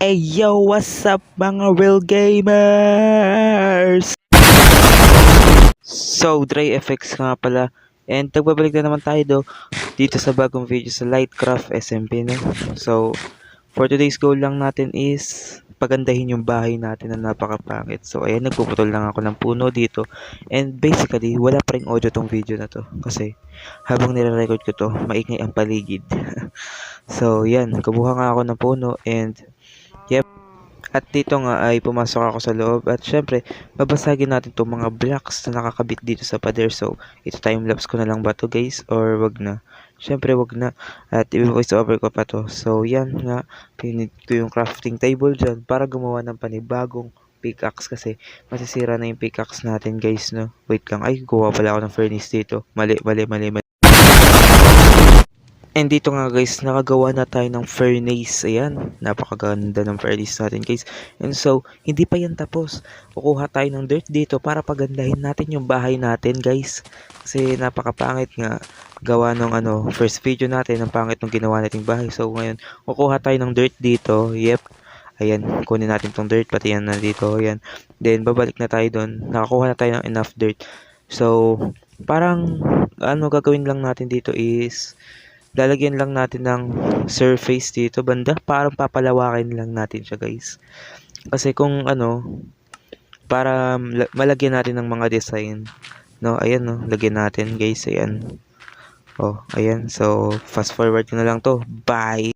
Hey yo, what's up mga real gamers? So, Dre FX nga pala. And nagbabalik na naman tayo dito sa bagong video sa Lightcraft SMP, no? So, for today's goal lang natin is pagandahin yung bahay natin na napakapangit. So, ayan, nagpuputol lang ako ng puno dito. And basically, wala pa ring audio tong video na to. Kasi, habang nire-record ko to, maingay ang paligid. So, yan, nagkabuha nga ako ng puno and yep. At dito nga ay pumasok ako sa loob at syempre babasagin natin itong mga blocks na nakakabit dito sa pader. So ito timelapse ko na lang ba to guys or wag na? Syempre wag na at i-voice over ko pa to. So yan nga, pinid ko yung crafting table dyan para gumawa ng panibagong pickaxe kasi masisira na yung pickaxe natin guys, no? Wait lang, ay gawa pala ako ng furnace dito. Mali. And dito nga guys, nakagawa na tayo ng furnace. Ayan, napakaganda ng furnace natin guys. And so, hindi pa yan tapos. Kukuha tayo ng dirt dito para pagandahin natin yung bahay natin guys. Kasi napakapangit nga gawa nung first video natin, ang pangit nung ginawa nating bahay. So ngayon, kukuha tayo ng dirt dito. Yep. Ayan, kunin natin tong dirt, pati yan na dito. Ayan. Then, babalik na tayo doon. Nakakuha na tayo ng enough dirt. So, parang, gagawin lang natin dito is lalagyan lang natin ng surface dito banda, parang papalawakin lang natin siya guys. Kasi kung para malagyan natin ng mga design, no, ayan, no, lagyan natin guys, ayan. Oh, ayan, so fast forward ko na lang to, bye.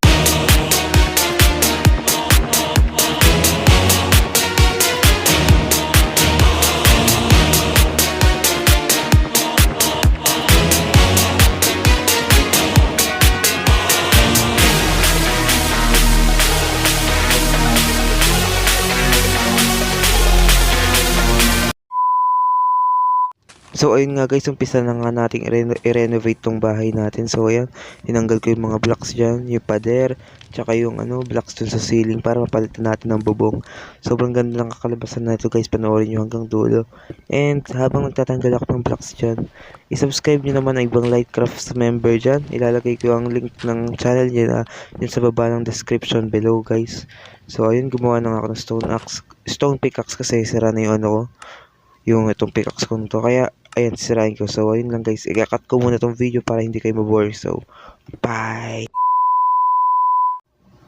So ayun nga guys, umpisa na nga nating i-renovate tong bahay natin. So ayan, tinanggal ko yung mga blocks dyan, yung pader, tsaka yung blocks dun sa ceiling para mapalitan natin ng bubong. Sobrang ganda lang kakalabasan na ito guys, panoorin nyo hanggang dulo. And habang nagtatanggal ako ng blocks dyan, isubscribe nyo naman ang ibang Lightcraft member dyan. Ilalagay ko ang link ng channel niya yun sa baba ng description below guys. So ayun, gumawa na ako ng stone pickaxe kasi sira na yung yung itong pickaxe ko to, kaya ayan, sisirain ko. So ayun lang guys, i-cut ko muna tong video para hindi kayo mabore. So bye.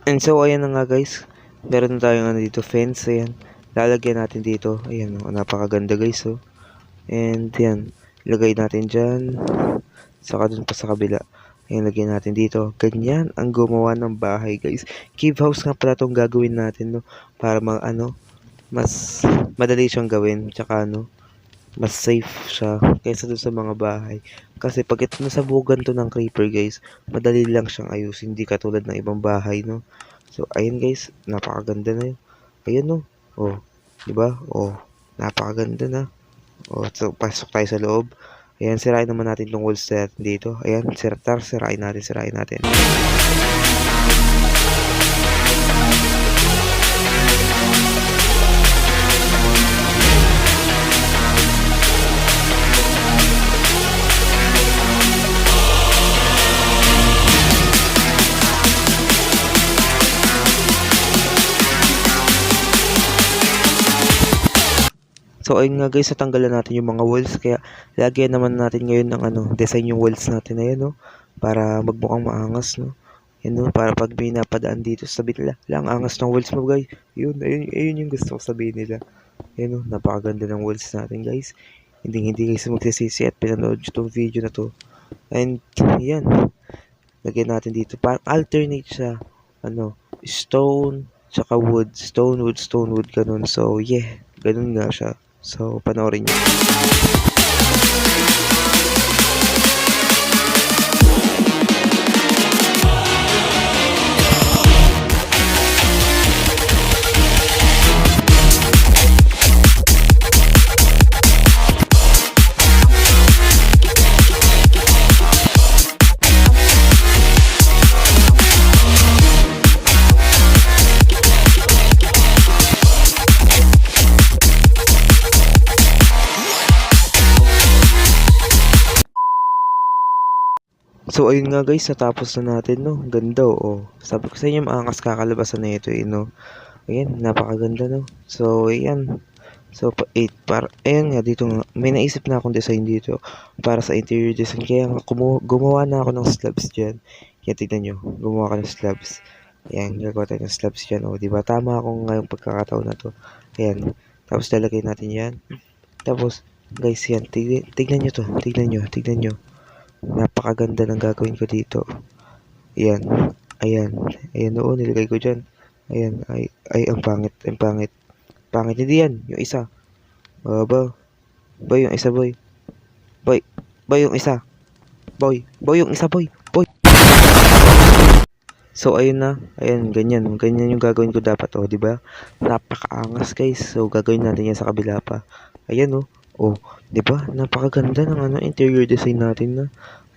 And so ayan na nga guys, meron na tayong dito fence. Ayan, lalagyan natin dito. Ayan, napakaganda guys. So and yan, ilagay natin dyan, saka dun pa sa kabila. Ayan, lagyan natin dito. Ganyan ang gumawa ng bahay guys. Cave house nga pala itong gagawin natin, no, para mas madali siyang gawin, tsaka mas safe siya kaysa dun sa mga bahay. Kasi pag ito nasabugan to ng creeper guys, madali lang siyang ayusin, hindi katulad ng ibang bahay, no. So ayun guys, napakaganda na yun. Ayun, no. Oh, diba? Oh, napakaganda na. Oh, so pasok tayo sa loob. Ayan, sirain naman natin tong walls natin dito. Ayan, sirain natin. So ayun nga guys, natanggalan natin yung mga walls, kaya lagyan naman natin ngayon ng design yung walls natin na yun, no, para magmukhang maangas, no. Yan, no, para pag may napadaan dito, sabihin nila, lang angas ng walls mo guys. Ayun yung gusto ko sabihin nila. Yan, no, napakaganda ng walls natin guys. Hindi guys magsisisi at pinanood yung video na to. And yan, lagyan natin dito, parang alternate siya, stone tsaka wood, stone wood, ganun. So yeah, ganun nga siya. So, panoorin nyo. So ayun nga guys, natapos na natin, no. Ganda, oh. Sabi ko sa inyo, maangas kakalabasan na ito, no. Ayan, napakaganda, no? So, ayan. So, para, ayan nga, dito nga, may naisip na akong design dito para sa interior design. Kaya nga, gumawa na ako ng slabs dyan. Kaya tignan nyo, gumawa ka ng slabs. Ayan, gagawa tayo ng slabs dyan. O, diba? Tama ako ngayong pagkakataon na to. Ayan. Tapos, lalagay natin yan. Tapos, guys, yan. Tignan nyo to. Tignan nyo. Napakaganda ng gagawin ko dito. Ayan. Ayan. Ayan, oo, nilagay ko dyan. Ayan. Ay, ang pangit. Ang pangit. Pangit. Hindi yan. Yung isa. Ba, boy, yung isa, boy. Boy, boy, yung isa. Boy, boy, yung isa, boy. Boy. So, ayun na. Ayan, ganyan. Ganyan yung gagawin ko dapat, oh, di ba? Napakaangas, guys. So, gagawin natin yan sa kabila pa. Ayan, oh. Oh, di ba? Napakaganda ng ano, interior design natin na.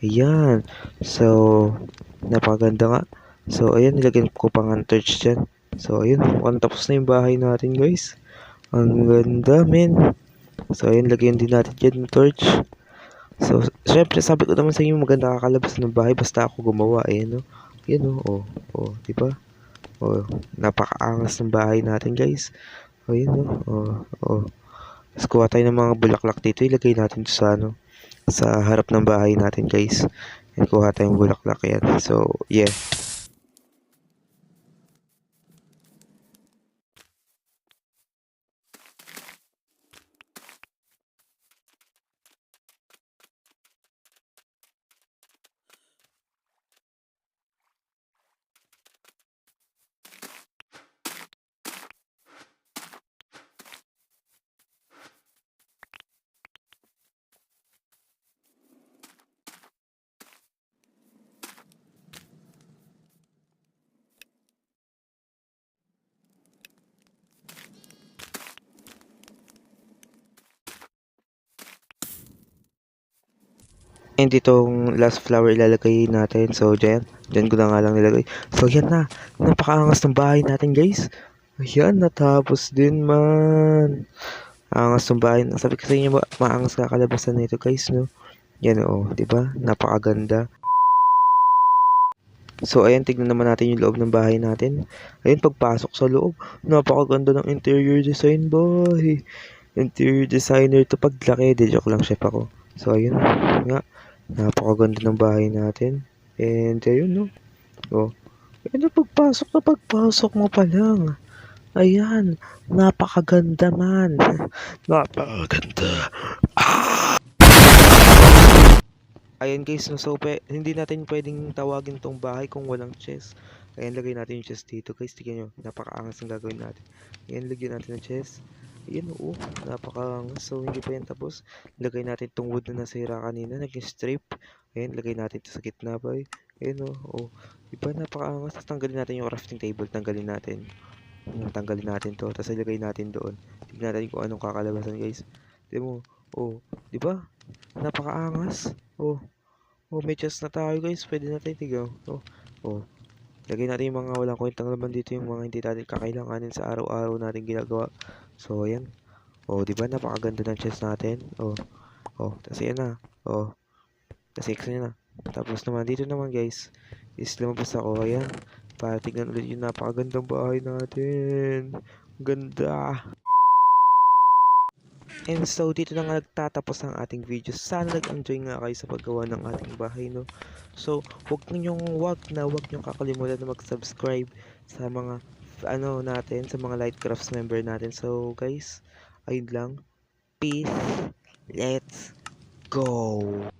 Ayan. So, napakaganda nga. So, ayan, nilagyan ko pang ang torch dyan. So, ayun. Mukhang tapos na yung bahay natin, guys. Ang ganda, men. So, ayun, lagyan din natin dyan yung torch. So, syempre, sabi ko naman sa inyo, maganda kakalabas ng bahay basta ako gumawa, eh, no? Yan, no? Oh, oh, di ba? Oh, napakaangas ng bahay natin, guys. Oh, yun, no? Oh, oh. Tapos kuha tayo ng mga bulaklak dito, ilagay natin sa, ano, sa harap ng bahay natin, guys. Yan, kuha tayong bulaklak, yan. So, yeah. And itong last flower ilalagay natin. So, dyan ko na nga lang nilagay. So, yan na. Napakaangas ng bahay natin, guys. Ayan, natapos din, man. Angas ng bahay. Sabi ko sa inyo, maangas kakalabasan nito, guys, no? Yan, oh, di ba? Napakaganda. So, ayan, tignan naman natin yung loob ng bahay natin. Ayun, pagpasok sa loob, napakaganda ng interior design, boy. Interior designer to paglaki. De joke lang, chef ako. So, ayun, nga. Napakaganda ng bahay natin. And, ayun, no? Oh, ayun, pagpasok mo pa lang. Ayan, napakaganda, man. Napakaganda. Ayan guys, no, so hindi natin pwedeng tawagin tong bahay kung walang chest. Ayan, lagay natin yung chest dito guys. Tignan nyo, napakaangas ng gagawin natin. Ayan, lagyan natin ng chest. Ayan, oo, napakaangas. So, hindi pa yan tapos. Lagay natin tong wood na nasira kanina, naging strip. Ayan, lagay natin ito sa gitna ba. Ayan, oo. Diba, napakaangas. Tapos tanggalin natin yung crafting table. Tanggalin natin. Tanggalin natin to. Tapos ilagay natin doon. Tignan natin kung anong kakalabasan guys. Tignan mo, oh, diba? Napakaangas. Oh. Oh, may chest na tayo guys. Pwede natin tigaw. Oh, oh. Lagay natin yung mga walang kwentang laman dito. Yung mga hindi natin kakailanganin sa araw-araw natin ginagawa. So, ayan. Oh, di ba? Napakaganda ng chest natin. Oh, oh. Tapos ayan na. Oh, tapos X na. Tapos naman, dito naman guys. Is lumabas ako. Ayan. Para tignan ulit yung napakagandang bahay natin. Ganda. And so, dito na nga nagtatapos ang ating video. Sana nag-enjoy nga kayo sa paggawa ng ating bahay, no? So, wag niyong kakalimutan na mag-subscribe sa mga, ano natin, sa mga Lightcrafts member natin. So, guys, ayun lang. Peace. Let's go!